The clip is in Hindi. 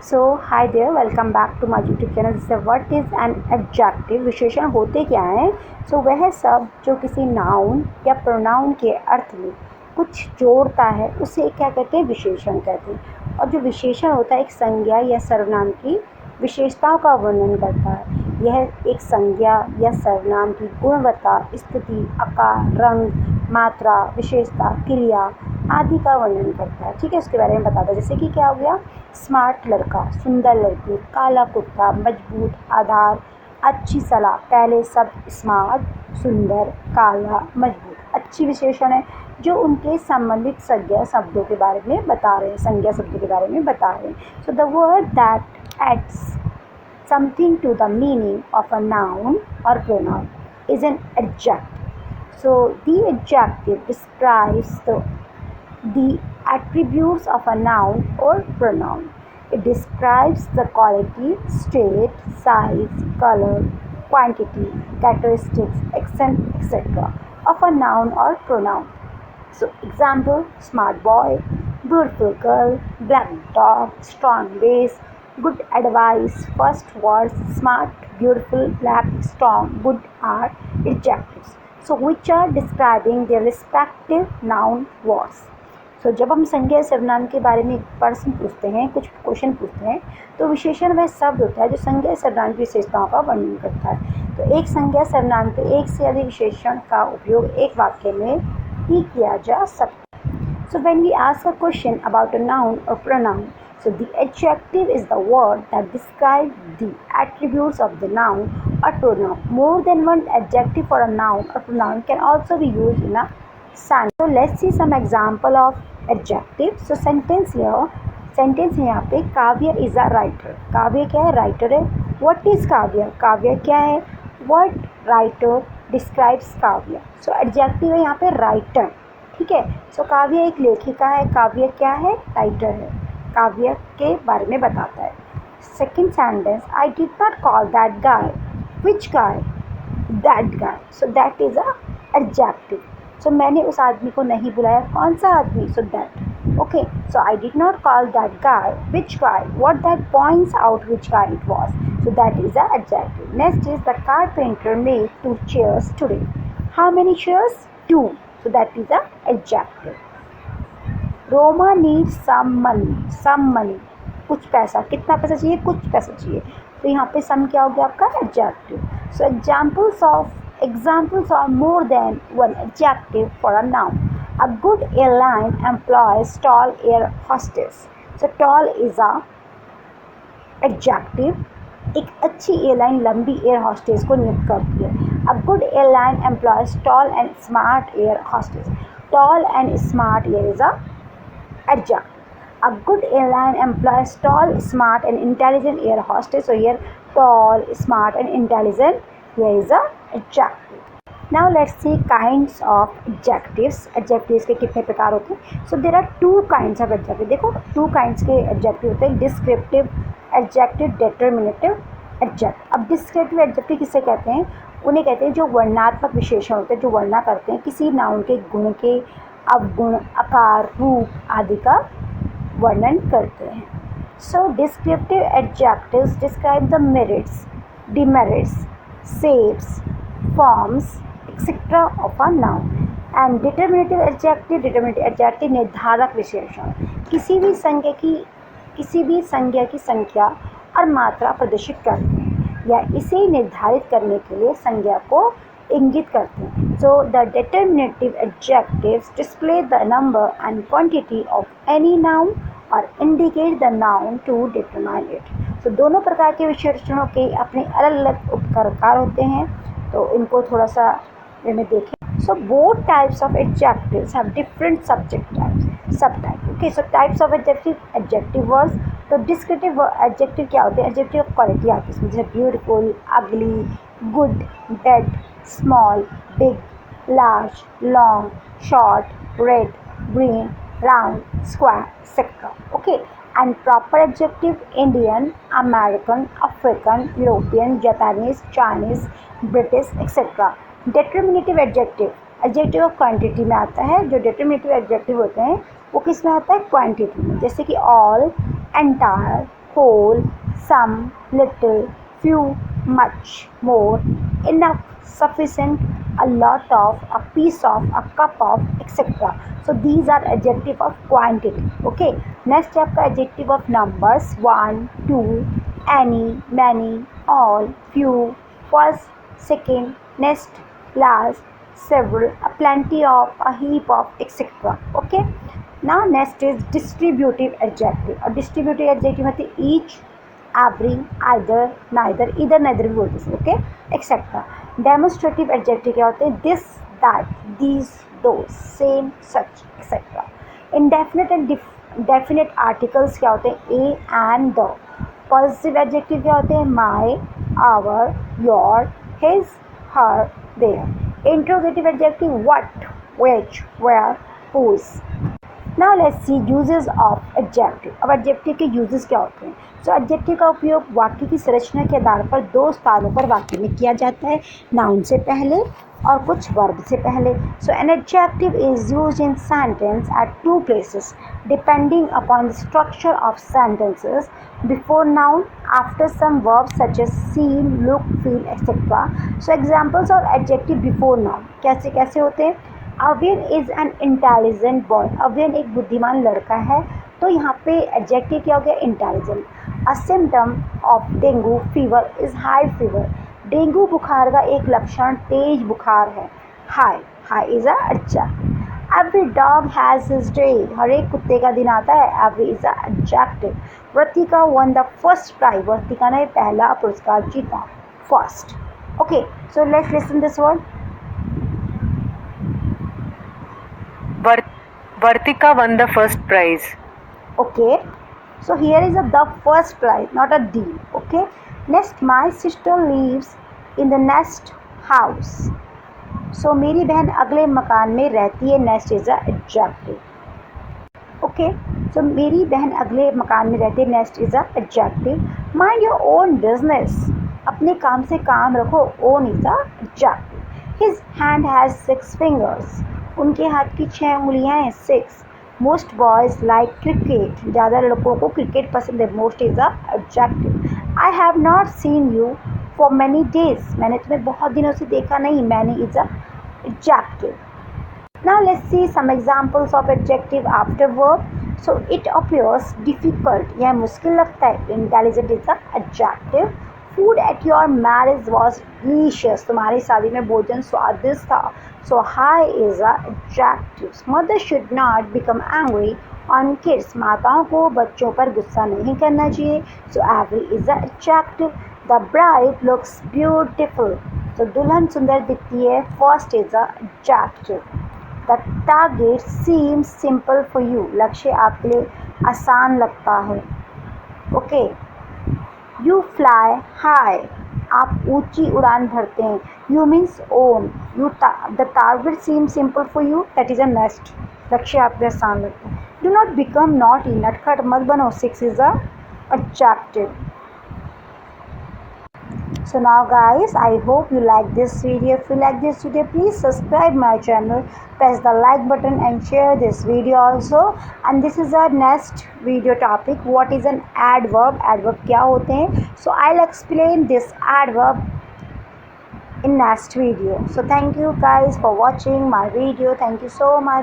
So hi there, welcome back to my YouTube channel. से व्हाट इज़ एन एडजेक्टिव, विशेषण होते क्या हैं? सो वह सब जो किसी नाउन या प्रोनाउन के अर्थ में कुछ जोड़ता है उसे क्या कहते हैं? विशेषण कहते हैं। और जो विशेषण होता है एक संज्ञा या सर्वनाम की विशेषताओं का वर्णन करता है। यह एक संज्ञा या सर्वनाम की गुणवत्ता, स्थिति, आकार, रंग, मात्रा, विशेषता, क्रिया आदि का वर्णन करता है। ठीक है, उसके बारे में बताता है। जैसे कि क्या हो गया? स्मार्ट लड़का, सुंदर लड़की, काला कुत्ता, मजबूत आधार, अच्छी सलाह। पहले शब्द स्मार्ट, सुंदर, काला, मजबूत अच्छी विशेषण है जो उनके संबंधित संज्ञा शब्दों के बारे में बता रहे हैं, संज्ञा शब्दों के बारे में बता रहे हैं। So the word that adds something to the meaning of a noun or pronoun is an adjective. So the adjective describes the attributes of a noun or pronoun. It describes the quality, state, size, color, quantity, characteristics, accent, etc. of a noun or pronoun. So example, smart boy, beautiful girl, black dog, strong base, good advice, first words, smart, beautiful, black, strong, good are adjectives. So which are describing their respective noun words. So जब हम संज्ञा सर्वनाम के बारे में एक प्रश्न पूछते हैं, कुछ क्वेश्चन पूछते हैं, तो विशेषण वह शब्द होता है जो संज्ञा सर्वनाम की विशेषताओं का वर्णन करता है। तो एक संज्ञा सर्वनाम के एक से अधिक विशेषण का उपयोग एक वाक्य में ही किया जा सकता है। So when we ask a question about a noun or pronoun, so the adjective is the word that describes the attributes of the noun or pronoun. More than one adjective for a noun or pronoun can also be used in a sentence. So let's see some example of adjective. So sentence है यहाँ पे, काव्य is a writer. काव्य क्या है? राइटर है। What is काव्य? काव्य क्या है? What writer describes काव्य. So adjective है यहाँ पे राइटर। ठीक है, सो काव्य एक लेखिका है। काव्य क्या है? राइटर है, काव्य के बारे में बताता है। Second sentence, I did not call that guy. Which guy? That guy. So that is a adjective. So मैंने उस आदमी को नहीं बुलाया। कौन सा आदमी? So that. Okay, so I did not call that guy. Which guy? What that points out which guy it was. So that is a adjective. Next is the carpenter made 2 chairs today. How many chairs? 2. So that is a adjective. Roma needs some money. Some money. कुछ पैसा. कितना पैसा चाहिए? कुछ पैसा चाहिए. तो यहाँ पे some क्या हो गया आपका? adjective. So examples are more than one adjective for a noun. A good airline employs tall air hostess. So tall is a adjective. एक अच्छी एयरलाइन लंबी एयर हॉस्टेस को नियुक्त करती है। A good airline employs tall and smart air hostess. Tall and smart air is a adjective. A good airline employs tall, smart and intelligent air hostess. और here tall, smart and intelligent here is a adjective. Now let's see kinds of adjectives. Adjectives के कितने प्रकार होते हैं? So there are 2 kinds of adjective. देखो 2 काइंड्स के एडजेक्टिव होते हैं, डिस्क्रिप्टिव एडजेक्टिव, डिटर्मिनेटिव एडजेक्टिव. अब डिस्क्रिप्टिव एडजेक्टिव किसे कहते हैं? उन्हें कहते हैं जो वर्णनात्मक विशेषण होते हैं, जो वर्णना करते हैं किसी नाउन के गुण के, अवगुण, आकार, रूप आदि का वर्णन करते हैं. So descriptive adjectives describe the merits, demerits, shapes, forms etcetera of a noun. And determinative adjective निर्धारक विशेषण किसी भी संज्ञा की संख्या और मात्रा प्रदर्शित करते हैं या इसे निर्धारित करने के लिए संज्ञा को इंगित करते हैं. So the determinative adjectives display the number and quantity of any noun और indicate the noun to determine it. So दोनों प्रकार के विशेषणों के अपने अलग अलग उपप्रकार होते हैं, तो इनको थोड़ा सा में देखें. So both types of adjectives have different subtypes. Okay, so types of adjective words. तो descriptive adjective क्या होते हैं? Adjective of quality आती है इसमें, जैसे beautiful, ugly, good, bad, small, big, large, long, short, red, green, round, square, etc. Okay, and proper adjective Indian, American, African, European, Japanese, Chinese, British, etc. Determinative adjective of quantity में आता है. जो डिटर्मिनेटिव एडजेक्टिव होते हैं वो किस में आता है? क्वांटिटी में. जैसे कि all, entire, whole, some, little, few, much, more, enough, sufficient, a lot of, a piece of, a cup of, etc. So these are adjective of quantity. Okay, next आपका adjective of numbers, 1, 2, any, many, all, few, first, second, next, last, several, a plenty of, a heap of, etc. Okay, now next is distributive adjective. और distributive adjective होती है each, every, either, neither, either, neither भी बोलते हैं. Okay, etcetera. डेमोस्ट्रेटिव एडजेक्टिव क्या होते हैं? This, that, these, those, same, such, etcetera. Indefinite and definite articles क्या होते हैं? A and the. Positive adjective क्या होते हैं? My, our, your, his, her, their. Interrogative adjective what, which, where, whose. Now let's see uses of adjective. अब adjective के uses क्या होते हैं? So adjective का उपयोग वाक्य की संरचना के आधार पर दो स्थानों पर वाक्य में किया जाता है, noun से पहले और कुछ verb से पहले. So an adjective is used in sentence at two places depending upon the structure of sentences: before noun, after some verbs such as seem, look, feel, etc. So examples of adjective before noun कैसे कैसे होते हैं? Avian is an intelligent boy. Avian एक बुद्धिमान लड़का है. तो यहाँ पे एडजेक्टिव क्या हो गया? Intelligent. A symptom of dengue fever is high fever. Dengue बुखार का एक लक्षण तेज बुखार है. High, high is a adjective. Every dog has his day. हर एक कुत्ते का दिन आता है. Every is a adjective. Vartika won the first prize. Vartika ने पहला पुरस्कार जीता. First. Okay, so let's listen this word. Vartika won the first prize. Okay, so here is the first prize, not a D. Okay, next, my sister lives in the next house. So मेरी बहन अगले मकान में रहती है. Next is a adjective. Okay, so मेरी बहन अगले मकान में रहती है. Next is a adjective. Mind your own business. अपने काम से काम रखो. Own is a adjective. His hand has 6 fingers. उनके हाथ की 6 उंगलियां हैं. 6. Most boys like cricket. ज़्यादा लड़कों को क्रिकेट पसंद है. Most is a adjective. I have not seen you for many days. मैंने तुम्हें बहुत दिनों से देखा नहीं. Many is a adjective. Now let's see some examples of adjective after verb. So it appears difficult. यह मुश्किल लगता है. Intelligent is a adjective. Food at your marriage was delicious. तुम्हारी शादी में भोजन स्वादिष्ट था. So high is a adjective. Mother should not become angry on kids. माताओं को बच्चों पर गुस्सा नहीं करना चाहिए. So every is a adjective. The bride looks beautiful. So दुल्हन सुंदर दिखती है. First is a adjective. The target seems simple for you. लक्ष्य आपके लिए आसान लगता है. Okay. You fly high. आप ऊंची उड़ान भरते हैं. You means own. The target seem simple for you. That is a next. लक्ष्य आपके आसान लगता है. Do not become naughty. नटखट मत बनो. 6 is a adjective. So now guys, I hope you like this video. If you like this video, please subscribe my channel, press the like button and share this video also. And this is our next video topic. What is an adverb? Adverb क्या होते हैं? So I'll explain this adverb in next video. So thank you guys for watching my video. Thank you so much.